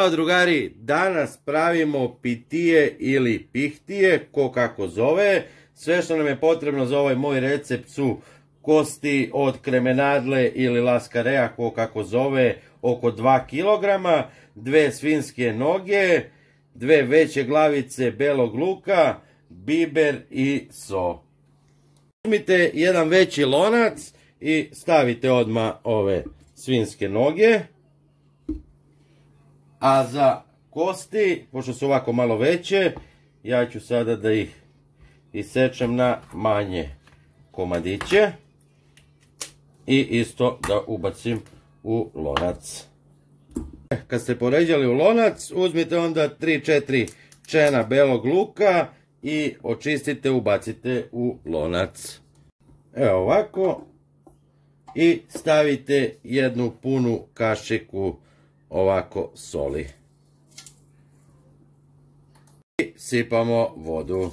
Ćao drugari, danas pravimo pitije ili pihtije, ko kako zove. Sve što nam je potrebno za ovaj moj recept su kosti od kremenadle ili laskarea, ko kako zove, oko 2 kg, 2 svinjske noge, 2 veće glavice belog luka, biber i so. Uzmite jedan veći lonac i stavite odmah ove svinjske noge. A za kosti, pošto su ovako malo veće, ja ću sada da ih isečem na manje komadiće i isto da ubacim u lonac. Kad ste poređali u lonac, uzmite onda 3-4 čena belog luka i očistite, ubacite u lonac. Evo ovako. I stavite jednu punu kašiku ovako soli. I sipamo vodu.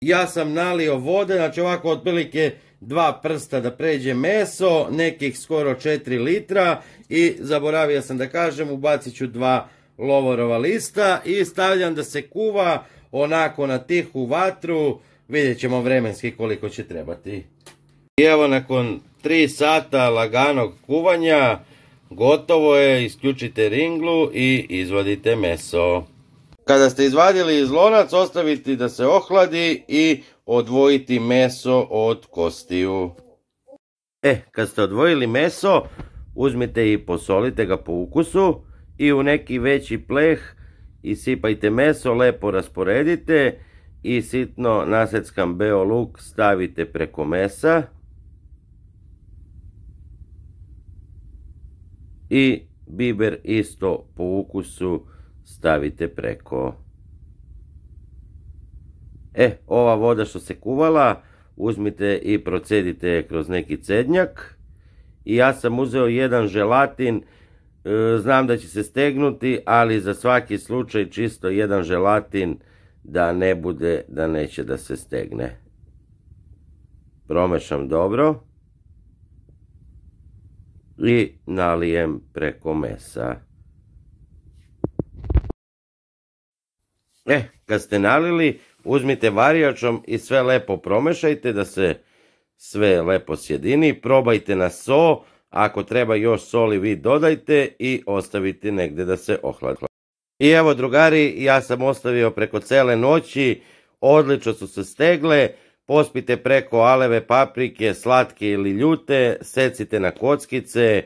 Ja sam nalio vode, znači ovako otprilike 2 prsta da pređe meso, nekih skoro 4 litra i zaboravio sam da kažem, ubacit ću 2 lovorova lista i stavljam da se kuva onako na tihu vatru, vidjet ćemo vremenski koliko će trebati. I evo nakon 3 sata laganog kuvanja, gotovo je, isključite ringlu i izvadite meso. Kada ste izvadili iz lonac, ostavite da se ohladi i odvojiti meso od kostiju. Kad ste odvojili meso, uzmite i posolite ga po ukusu i u neki veći pleh isipajte meso, lepo rasporedite i sitno naseckan beo luk stavite preko mesa. I biber isto po ukusu stavite preko. Ova voda što se kuvala, uzmite i procedite kroz neki cednjak. I ja sam uzeo jedan želatin, znam da će se stegnuti, ali za svaki slučaj čisto jedan želatin da ne bude, da neće da se stegne. Promešam dobro. I nalijem preko mesa. Kad ste nalili, uzmite varijačom i sve lepo promešajte da se sve lepo sjedini. Probajte na so, ako treba još soli vi dodajte i ostavite negde da se ohladi. I evo drugari, ja sam ostavio preko cele noći, odlično su se stegle. Pospite preko aleve paprike, slatke ili ljute, secite na kockice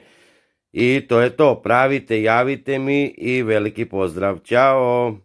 i to je to. Pravite, javite mi i veliki pozdrav. Ćao!